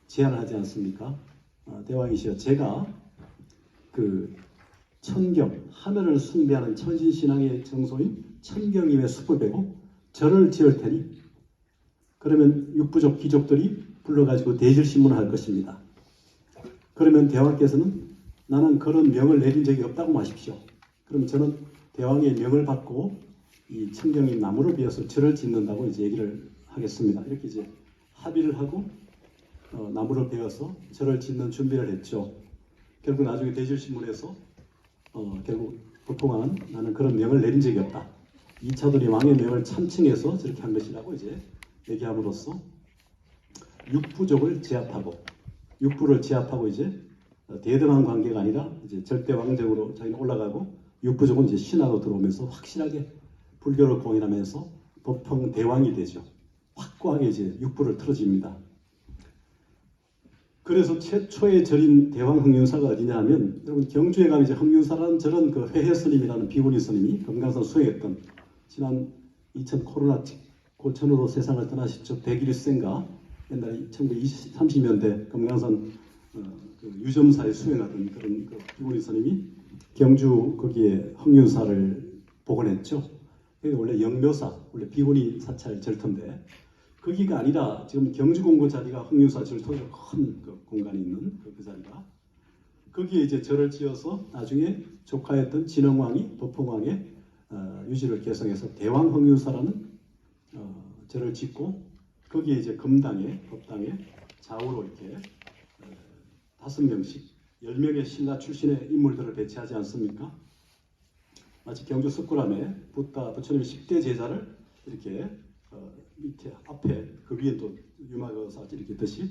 제안을 하지 않습니까? 대왕이시여, 제가 그 천경, 하늘을 숭배하는 천신신앙의 정소인 천경임의 수법이고 절을 지을 테니 그러면 육부족 귀족들이 불러가지고 대질신문을 할 것입니다. 그러면 대왕께서는 나는 그런 명을 내린 적이 없다고 마십시오. 그러면 저는 대왕의 명을 받고 이 천경임 나무를 베어서 절을 짓는다고 이제 얘기를 하겠습니다. 이렇게 이제 합의를 하고 나무를 베어서 절을 짓는 준비를 했죠. 결국 나중에 대질신문에서 결국 보통은 나는 그런 명을 내린 적이 없다. 이차돈이 왕의 명을 참칭해서 저렇게 한 것이라고 이제 얘기함으로써 육부족을 제압하고 육부를 제압하고 이제 대등한 관계가 아니라 이제 절대 왕정으로 자기는 올라가고 육부족은 이제 신하로 들어오면서 확실하게 불교를 공인하면서 보통 대왕이 되죠. 확고하게 이제 육부를 틀어집니다. 그래서 최초의 절인 대왕 흥륜사가 어디냐 하면 여러분 경주에 가면 이제 흥륜사라는 절은 그 회해 스님이라는 비구니 스님이 금강산 수행했던 지난 2000 코로나 고천으로 세상을 떠나시죠. 101세인가 옛날에 1930년대 금강산 그 유점사에 수행하던 그런 그 비구니 스님이 경주 거기에 흥륜사를 복원했죠. 그게 원래 영묘사, 원래 비구니 사찰 절터인데 거기가 아니라 지금 경주공고 자리가 흥륜사 절터로 큰 그 공간이 있는 그 자리가 거기에 이제 절을 지어서 나중에 조카였던 진흥왕이 도풍왕의 유지를 개성해서 대왕 흥륜사라는 절을 짓고 거기에 이제 금당에 법당에 좌우로 이렇게 5명씩 10명의 신라 출신의 인물들을 배치하지 않습니까? 마치 경주 석굴암에 부처님의 10대 제자를 이렇게 밑에 앞에 그 위에 또 유마거사 이렇게 있듯이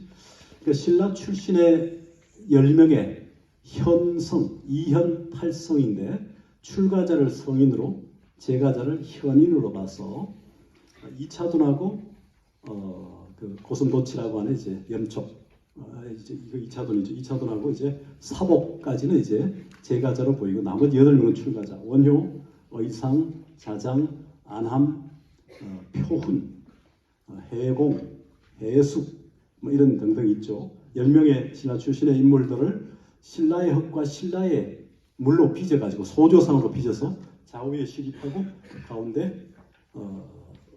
그러니까 신라 출신의 10명의 현성, 이현 8성인데 출가자를 성인으로 제가자를 현인으로 봐서 이차돈하고 그 고슴도치라고 하는 이제 염촉 이제 이거 이차돈이죠. 이차돈하고 이제 사복까지는 이제 제가자로 보이고 나머지 8명은 출가자. 원효, 의상, 자장, 안함, 표훈, 해공, 해숙 뭐 이런 등등 있죠. 10명의 신라 출신의 인물들을 신라의 흙과 신라의 물로 빚어가지고 소조상으로 빚어서 좌우에 시립하고 그 가운데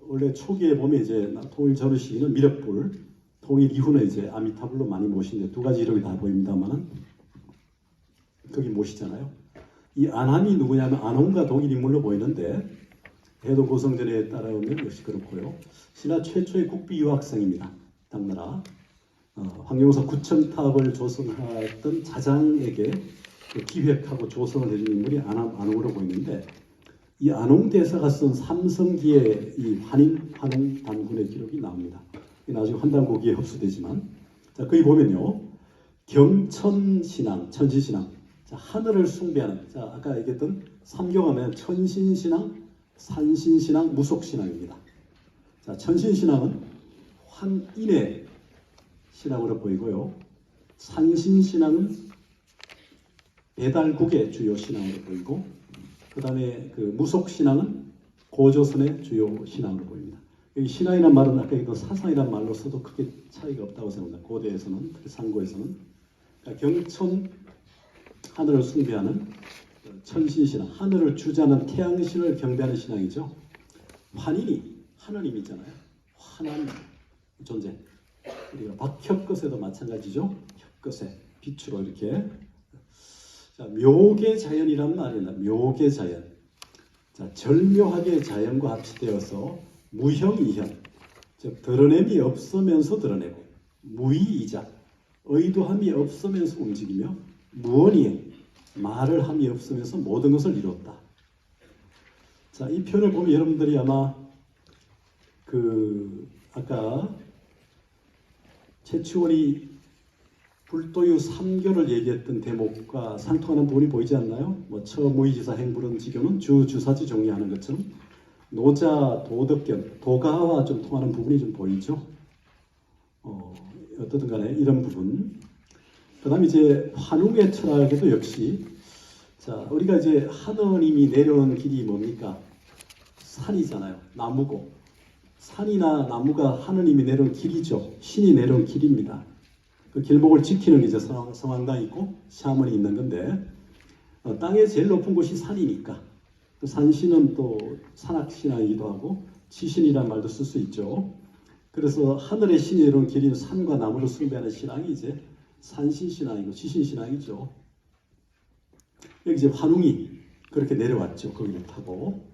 원래 초기에 보면 이제 통일 전후 시기는 미륵불, 통일 이후는 이제 아미타불로 많이 모시는데 두 가지 이름이 다 보입니다만은 거기 모시잖아요. 이 안함이 누구냐면 안홍과 동일 인물로 보이는데 해도 고성전에 따라오면 역시 그렇고요. 신라 최초의 국비 유학생입니다. 당나라 황룡사 구청탑을 조성했던 자장에게 기획하고 조성을 해준 인물이 안홍으로 보이는데 이 안홍 대사가 쓴 삼성기의 이 환인 환홍 단군의 기록이 나옵니다. 나중에 환단고기에 흡수되지만 자 거기 보면요 경천신앙, 천신신앙, 자 하늘을 숭배하는 자 아까 얘기했던 삼교하면 천신신앙, 산신신앙, 무속신앙입니다. 자 천신신앙은 환인의 신앙으로 보이고요. 산신신앙은 배달국의 주요 신앙으로 보이고 그 다음에 그 무속신앙은 고조선의 주요 신앙으로 보입니다. 여기 신앙이란 말은 아까 얘기했던 사상이란 말로서도 크게 차이가 없다고 생각합니다. 고대에서는, 특히 상고에서는. 그러니까 경천, 하늘을 숭배하는 천신신앙, 하늘을 주자는 태양신을 경배하는 신앙이죠. 환인이 하느님이잖아요. 환한 존재. 우리가 박혁것에도 마찬가지죠. 혁것에 빛으로 이렇게. 자, 묘계자연이란 말이나 묘계자연. 자, 절묘하게 자연과 합치되어서 무형이현, 즉 드러냄이 없으면서 드러내고 무의이자 의도함이 없으면서 움직이며 무언이행, 말을 함이 없으면서 모든 것을 이뤘다. 자, 이 표현을 보면 여러분들이 아마 그 아까 최치원이 불도유 3교를 얘기했던 대목과 상통하는 부분이 보이지 않나요? 뭐 처무의지사 행불은 지교는 주사지 정리하는 것처럼 노자, 도덕견, 도가와 좀 통하는 부분이 좀 보이죠. 어떻든 간에 이런 부분. 그 다음에 이제 환웅의 철학에도 역시 자 우리가 이제 하느님이 내려오는 길이 뭡니까? 산이잖아요. 나무고. 산이나 나무가 하느님이 내려온 길이죠. 신이 내려온 길입니다. 그 길목을 지키는 게 이제 성황당이 있고 샤먼이 있는 건데 땅의 제일 높은 곳이 산이니까 또 산신은 또 산악신앙이기도 하고 지신이란 말도 쓸 수 있죠. 그래서 하늘의 신이 이런 길인 산과 나무를 숭배하는 신앙이 이제 산신신앙이고 지신신앙이죠. 여기 이제 환웅이 그렇게 내려왔죠. 거기를 타고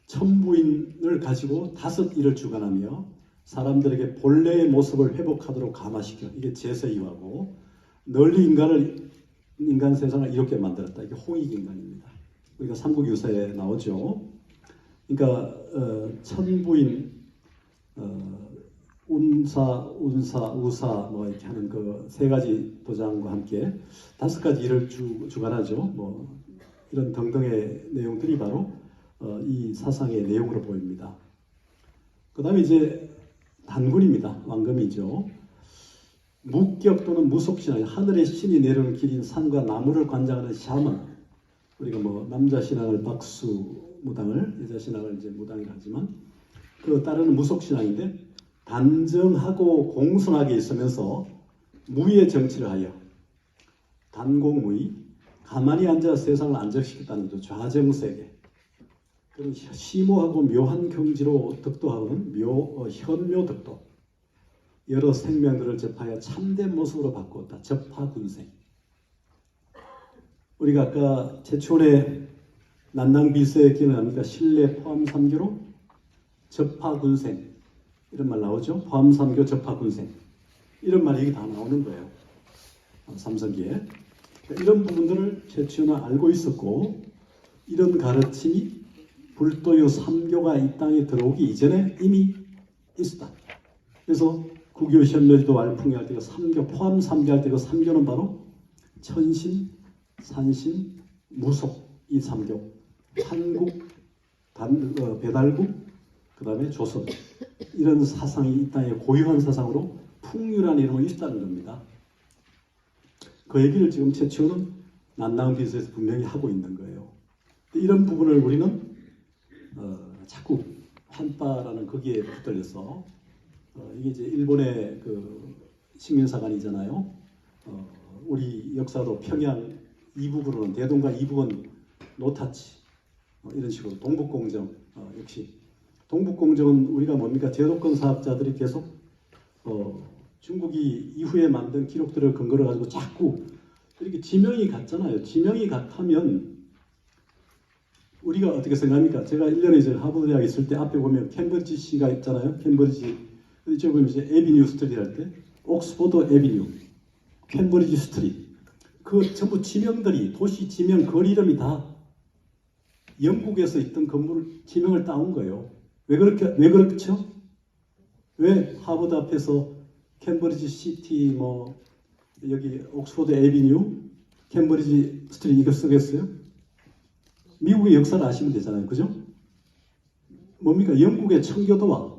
천부인을 가지고 5일을 주관하며 사람들에게 본래의 모습을 회복하도록 감화시켜 이게 제서이화고 널리 인간 세상을 이렇게 만들었다. 이게 홍익인간입니다. 우리가 삼국유사에 나오죠. 그러니까 천부인 운사, 우사 뭐 이렇게 하는 그 3가지 도장과 함께 5가지 일을 주관하죠. 뭐 이런 등등의 내용들이 바로 이 사상의 내용으로 보입니다. 그 다음에 이제 단군입니다. 왕금이죠. 무격 또는 무속신앙, 하늘의 신이 내려오는 길인 산과 나무를 관장하는 샤먼. 우리가 뭐 남자 신앙을 박수 무당을, 여자 신앙을 이제 무당이라 하지만 그 따르는 무속신앙인데 단정하고 공손하게 있으면서 무의 정치를 하여 단공무의, 가만히 앉아 세상을 안정시켰다는 거죠. 좌정세계. 그런 심오하고 묘한 경지로 덕도하는 현묘덕도. 여러 생명들을 접하여 참된 모습으로 바꾸었다. 접하군생. 우리가 아까 최초의 난낭비서에 기억납니까? 신뢰 포함 3교로 접하군생. 이런 말 나오죠. 포함 3교 접하군생. 이런 말이 여기 다 나오는 거예요. 삼성기에. 이런 부분들을 최초는 알고 있었고 이런 가르침이 불도유 3교가 이 땅에 들어오기 이전에 이미 있었다. 그래서 구교 현멸도 말풍이 할 때가 3교 포함 3교 할 때 그 3교는 바로 천신, 산신, 무속 이 3교. 한국, 배달국, 그 다음에 조선 이런 사상이 이 땅에 고유한 사상으로 풍류라는 이름을 있다는 겁니다. 그 얘기를 지금 최초는 난낭비서에서 분명히 하고 있는 거예요. 이런 부분을 우리는 자꾸 환빠라는 거기에 붙들려서 이게 이제 일본의 그 식민사관이잖아요. 우리 역사도 평양 이북으로는 대동강 이북은 노타치 이런 식으로 동북공정 역시 동북공정은 우리가 뭡니까 제도권 사학자들이 계속 중국이 이후에 만든 기록들을 근거로 가지고 자꾸 이렇게 지명이 같잖아요. 지명이 같으면 우리가 어떻게 생각합니까? 제가 1년에 이제 하버드 대학에 있을 때 앞에 보면 캠브리지시가 있잖아요. 캠브리지 이쪽에 보면 이제 에비뉴 스트리트 할 때 옥스포드 에비뉴, 캠브리지 스트리트 그 전부 지명들이 도시 지명 거리 이름이 다 영국에서 있던 건물 지명을 따온 거예요. 왜 그렇죠? 왜 하버드 앞에서 캠브리지 시티 뭐 여기 옥스포드 에비뉴, 캠브리지 스트리트 이거 쓰겠어요? 미국의 역사를 아시면 되잖아요. 그죠? 뭡니까? 영국의 청교도와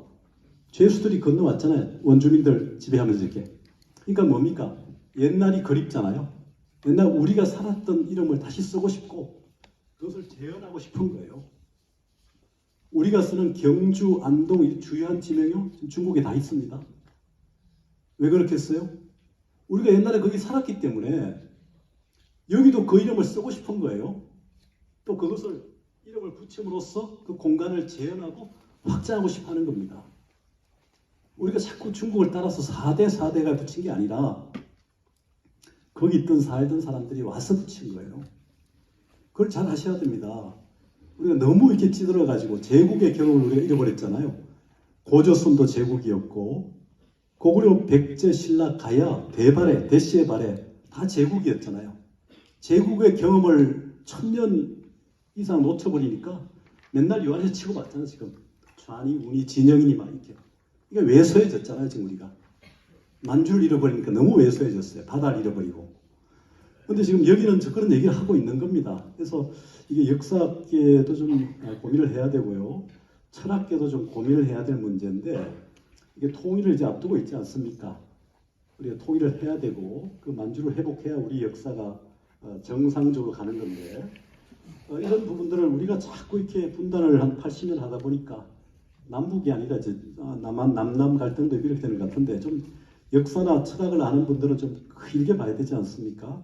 죄수들이 건너왔잖아요. 원주민들 지배하면서 이렇게. 그러니까 뭡니까? 옛날이 그립잖아요. 옛날 우리가 살았던 이름을 다시 쓰고 싶고 그것을 재현하고 싶은 거예요. 우리가 쓰는 경주, 안동 이 주요한 지명이 중국에 다 있습니다. 왜 그렇게 했어요? 우리가 옛날에 거기 살았기 때문에 여기도 그 이름을 쓰고 싶은 거예요. 또 그것을 이름을 붙임으로써 그 공간을 재현하고 확장하고 싶어 하는 겁니다. 우리가 자꾸 중국을 따라서 4대가 붙인 게 아니라 거기 있던 살던 사람들이 와서 붙인 거예요. 그걸 잘 아셔야 됩니다. 우리가 너무 이렇게 찌들어가지고 제국의 경험을 우리가 잃어버렸잖아요. 고조선도 제국이었고 고구려, 백제, 신라, 가야, 대발해, 대시의 발해 다 제국이었잖아요. 제국의 경험을 1000년 이상 놓쳐버리니까 맨날 요한에서 치고받잖아요. 지금 좌니, 우니, 진영이니 막 이렇게. 이게 왜소해졌잖아요. 지금 우리가. 만주를 잃어버리니까 너무 왜소해졌어요. 바다를 잃어버리고. 근데 지금 여기는 그런 얘기를 하고 있는 겁니다. 그래서 이게 역사학계도 좀 고민을 해야 되고요. 철학계도 좀 고민을 해야 될 문제인데 이게 통일을 이제 앞두고 있지 않습니까? 우리가 통일을 해야 되고 그 만주를 회복해야 우리 역사가 정상적으로 가는 건데 이런 부분들을 우리가 자꾸 이렇게 분단을 한 80년 하다 보니까 남북이 아니라 이제 남남 갈등도 이렇게 되는 것 같은데 좀 역사나 철학을 아는 분들은 좀 길게 봐야 되지 않습니까?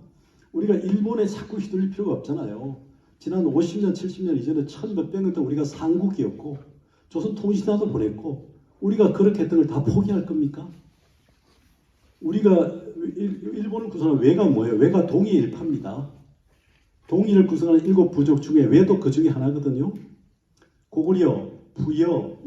우리가 일본에 자꾸 휘둘릴 필요가 없잖아요. 지난 50년, 70년 이전에 1600년 동안 우리가 상국이었고 조선 통신사도 보냈고 우리가 그렇게 했던 걸 다 포기할 겁니까? 우리가 일본을 구성하는 외가 뭐예요? 외가 동의 일파입니다. 동의를 구성하는 7부족 중에 외도 그 중에 하나거든요. 고구려, 부여,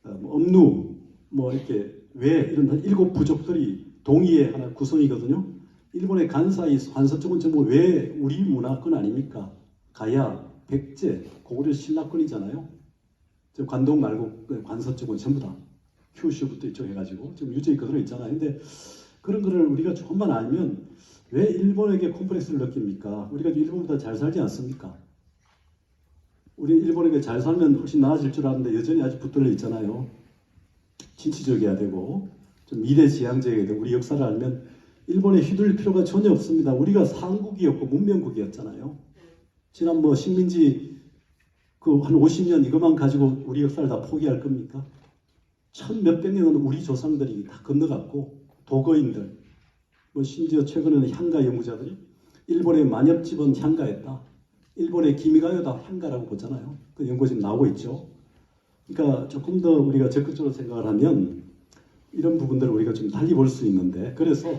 엄누, 이렇게 외 이런 7부족들이 동의의 하나 구성이거든요. 일본의 간사이, 관서 쪽은 전부 외 우리 문화권 아닙니까? 가야, 백제, 고구려 신라권이잖아요. 관동 말고 관서 쪽은 전부 다 큐슈부터 이쪽 해가지고 지금 유적이 그대로 있잖아요. 근데 그런 거를 우리가 조금만 알면 왜 일본에게 콤플렉스를 느낍니까? 우리가 일본보다 잘 살지 않습니까? 우리 일본에게 잘 살면 훨씬 나아질 줄 아는데 여전히 아직 붙들려 있잖아요. 진취적이어야 되고 좀 미래지향적이어야 되고 우리 역사를 알면 일본에 휘둘릴 필요가 전혀 없습니다. 우리가 상국이었고 문명국이었잖아요. 지난 식민지 한 50년 이것만 가지고 우리 역사를 다 포기할 겁니까? 1000몇백 년은 우리 조상들이 다 건너갔고 도거인들 심지어 최근에는 향가 연구자들이 일본의 만엽집은 향가였다. 일본의 기미가요 다 향가라고 보잖아요. 그 연구 지금 나오고 있죠. 그러니까 조금 더 우리가 적극적으로 생각을 하면 이런 부분들을 우리가 좀 달리 볼 수 있는데 그래서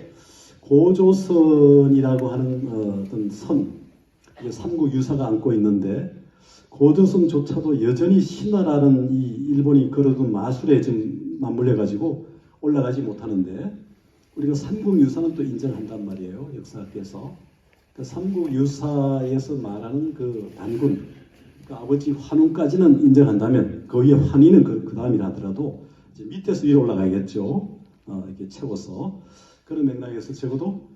고조선이라고 하는 어떤 선, 삼국 유사가 안고 있는데 고조선조차도 여전히 신화라는 이 일본이 걸어둔 마술에 좀 맞물려가지고 올라가지 못하는데 우리가 삼국 유사는 또 인정한단 말이에요. 역사학에서. 그 삼국 유사에서 말하는 그 단군, 그 아버지 환웅까지는 인정한다면 그 위에 환희는 그 다음이라 하더라도 이제 밑에서 위로 올라가야겠죠. 이렇게 채워서 그런 맥락에서 적어도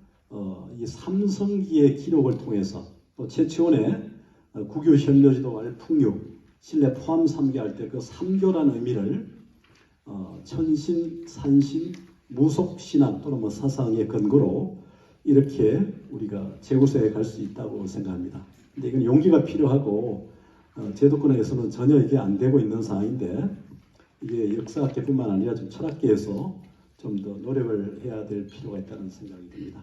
이 삼성기의 기록을 통해서 또 최치원의 구교 현묘지도 말풍류 신뢰 포함 3교 할 때 그 3교라는 의미를 천신, 산신, 무속신앙 또는 사상의 근거로 이렇게 우리가 재구성해 갈 수 있다고 생각합니다. 근데 이건 용기가 필요하고 제도권에서는 전혀 이게 안 되고 있는 상황인데 이게 역사학계뿐만 아니라 좀 철학계에서 좀 더 노력을 해야 될 필요가 있다는 생각이 듭니다.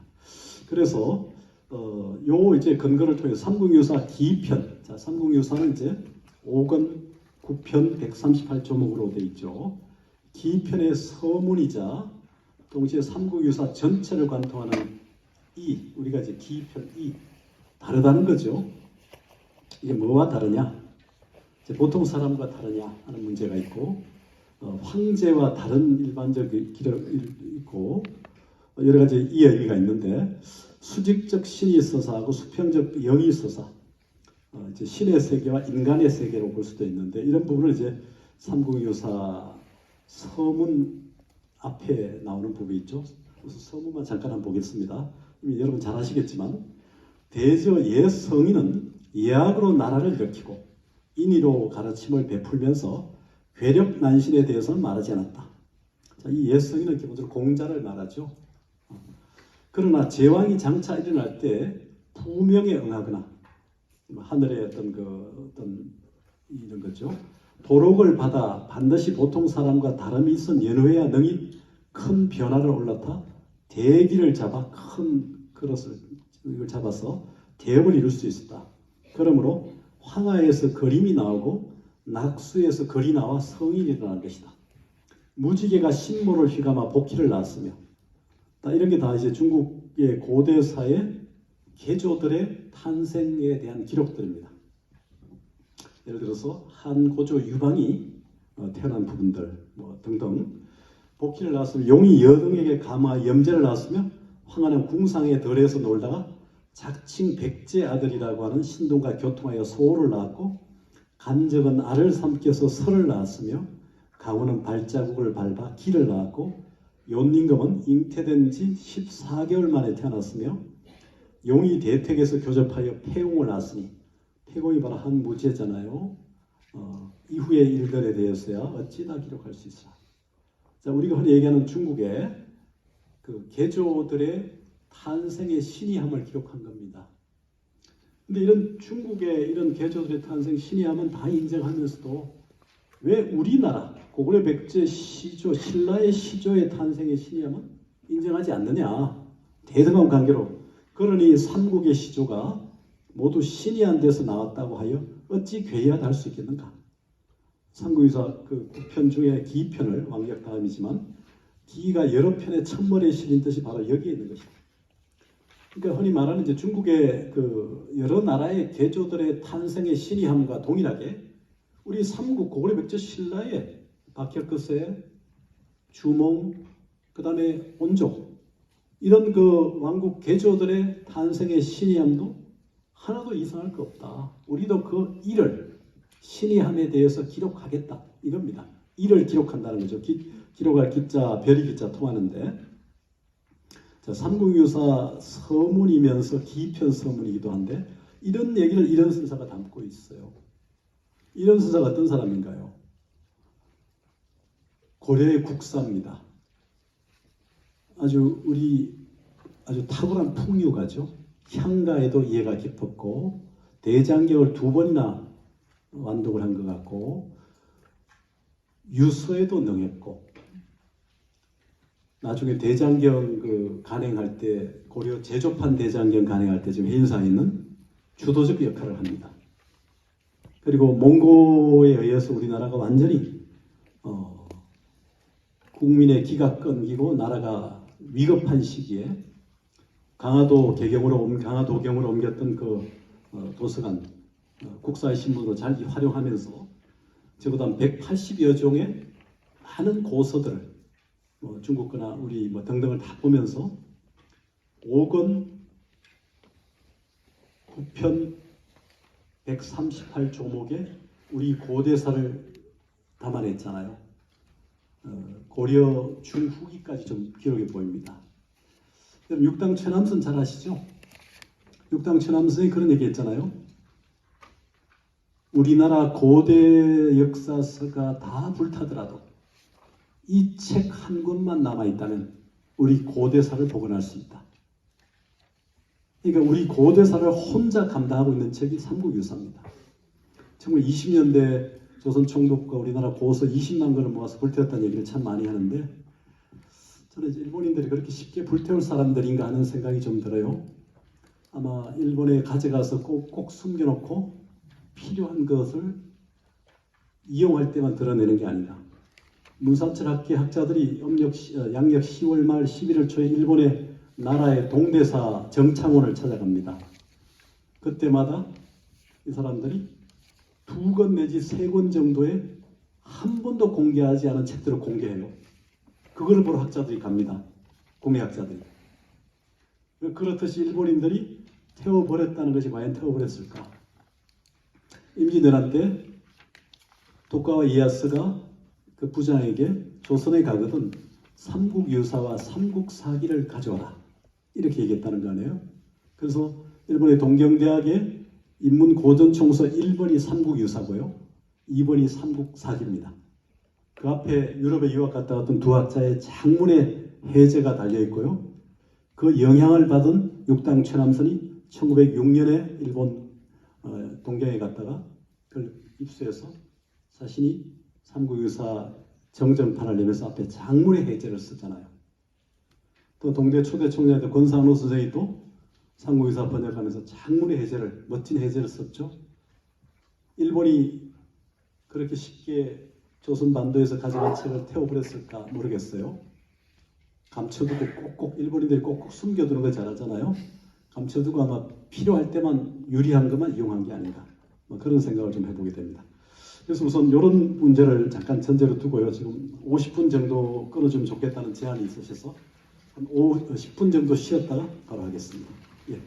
그래서 요 이제 근거를 통해 삼국유사 기편, 자 삼국유사는 이제 5권 9편 138조목으로 되어 있죠. 기편의 서문이자 동시에 삼국유사 전체를 관통하는 우리가 이제 기편 다르다는 거죠. 이게 뭐와 다르냐? 이제 보통 사람과 다르냐 하는 문제가 있고 황제와 다른 일반적 기록이 있고 여러 가지 이 의미가 있는데 수직적 신이 있어서 하고 수평적 영이 있어서 이제 신의 세계와 인간의 세계로 볼 수도 있는데 이런 부분을 이제 삼국유사 서문 앞에 나오는 부분이 있죠. 그래서 서문만 잠깐 한번 보겠습니다. 이미 여러분 잘 아시겠지만 대저 예성인은 예학으로 나라를 일으키고 인의로 가르침을 베풀면서 괴력 난신에 대해서는 말하지 않았다. 자, 이 예성인은 기본적으로 공자를 말하죠. 그러나 제왕이 장차 일어날 때 부명에 응하거나 하늘의 어떤 이런 거죠. 도록을 받아 반드시 보통 사람과 다름이 있은 연후해야 능히 큰 변화를 올라타 대기를 잡아 큰 그릇을 이걸 잡아서 대업을 이룰 수 있었다. 그러므로 황하에서 그림이 나오고 낙수에서 글이 나와 성인이 일어난 것이다. 무지개가 신모를 휘감아 복희를 낳았으며 이런 게 다 이제 중국의 고대사의 개조들의 탄생에 대한 기록들입니다. 예를 들어서 한 고조 유방이 태어난 부분들 등등 복희를 낳았으며 용이 여등에게 감화 염제를 낳았으며 황하는 궁상에 덜에서 놀다가 작칭 백제 아들이라고 하는 신동과 교통하여 소호를 낳았고 간적은 알을 삼켜서 설을 낳았으며 강원은 발자국을 밟아 기를 낳았고 욘닝검은 잉태된 지 14개월 만에 태어났으며 용이 대택에서 교접하여 폐공을 낳았으니 폐공이 바로 한 무제잖아요. 이후의 일들에 대해서야 어찌다 기록할 수 있어. 자, 우리가 흔히 얘기하는 중국의 그 개조들의 탄생의 신이함을 기록한 겁니다. 근데 이런 중국의 이런 개조들의 탄생 신이함은 다 인정하면서도 왜 우리나라 고구려 백제 시조 신라의 시조의 탄생의 신이야만 인정하지 않느냐. 대등한 관계로. 그러니 삼국의 시조가 모두 신이 한 데서 나왔다고 하여 어찌 괴이하다 할 수 있겠는가. 삼국유사 그 9편 중에 기편을 왕력 다음이지만 기가 여러 편의 첫머리에 실린 뜻이 바로 여기에 있는 것이다. 그러니까 흔히 말하는 이제 중국의 그 여러 나라의 개조들의 탄생의 신이함과 동일하게 우리 삼국 고구려 백제 신라의 박혁거세, 주몽, 그 다음에 온종 이런 그 왕국 개조들의 탄생의 신이함도 하나도 이상할 거 없다. 우리도 그 일을 신이함에 대해서 기록하겠다 이겁니다. 일을 기록한다는 거죠. 기록할 기자, 별이 기자 통하는데 자, 삼국유사 서문이면서 기편 서문이기도 한데 이런 얘기를 이런 선사가 담고 있어요. 이런 선사가 어떤 사람인가요? 고려의 국사입니다. 아주 탁월한 풍류가죠. 향가에도 이해가 깊었고 대장경을 2번이나 완독을 한 것 같고 유서에도 능했고 나중에 대장경 그 간행할 때 고려 제조판 대장경 간행할 때 지금 해인사에는 주도적 역할을 합니다. 그리고 몽고에 의해서 우리나라가 완전히 국민의 기가 끊기고 나라가 위급한 시기에 강화도경으로 옮겼던 그 도서관 국사의 신문으로 잘 활용하면서 적어도 한 180여 종의 많은 고서들을 중국 거나 우리 등등을 다 보면서 5권 9편 138조목의 우리 고대사를 담아냈잖아요. 고려 중후기까지 좀 기록해 보입니다. 육당천암선 잘 아시죠? 육당천암선이 그런 얘기 했잖아요. 우리나라 고대 역사서가 다 불타더라도 이 책 한 권만 남아있다면 우리 고대사를 복원할 수 있다. 그러니까 우리 고대사를 혼자 감당하고 있는 책이 삼국유사입니다. 1920년대 조선 총독과 우리나라 고서 20만 권을 모아서 불태웠다는 얘기를 참 많이 하는데 저는 이제 일본인들이 그렇게 쉽게 불태울 사람들인가 하는 생각이 좀 들어요. 아마 일본에 가져가서 꼭 숨겨놓고 필요한 것을 이용할 때만 드러내는 게 아니라 문사철 학계 학자들이 양력 10월 말 11월 초에 일본의 나라의 동대사 정창원을 찾아갑니다. 그때마다 이 사람들이 2권 내지 3권 정도의 한 번도 공개하지 않은 책들을 공개해요. 그걸 보러 학자들이 갑니다. 공예학자들이. 그렇듯이 일본인들이 태워버렸다는 것이 과연 태워버렸을까? 임진왜란 때 도카와 이에야스가 그 부장에게 조선에 가거든 삼국유사와 삼국사기를 가져와라 이렇게 얘기했다는 거 아니에요. 그래서 일본의 동경대학의 인문고전총서 1번이 삼국유사고요 2번이 삼국사기입니다. 그 앞에 유럽에 유학 갔다 왔던 두 학자의 장문의 해제가 달려있고요. 그 영향을 받은 육당천암선이 1906년에 일본 동경에 갔다가 그걸 입수해서 자신이 삼국유사 정정판을 내면서 앞에 장문의 해제를 썼잖아요. 또 동대 초대 총리였던 권상로 선생이 또 삼국유사 번역하면서 장문의 해제를 멋진 해제를 썼죠. 일본이 그렇게 쉽게 조선 반도에서 가져간 책을 태워버렸을까 모르겠어요. 감춰두고 꼭꼭 일본인들이 꼭꼭 숨겨두는 거 잘 알잖아요. 감춰두고 아마 필요할 때만 유리한 것만 이용한 게 아닌가 그런 생각을 좀 해보게 됩니다. 그래서 우선 이런 문제를 잠깐 전제로 두고요. 지금 50분 정도 끊어주면 좋겠다는 제안이 있으셔서 한 10분 정도 쉬었다가 바로 하겠습니다. 예.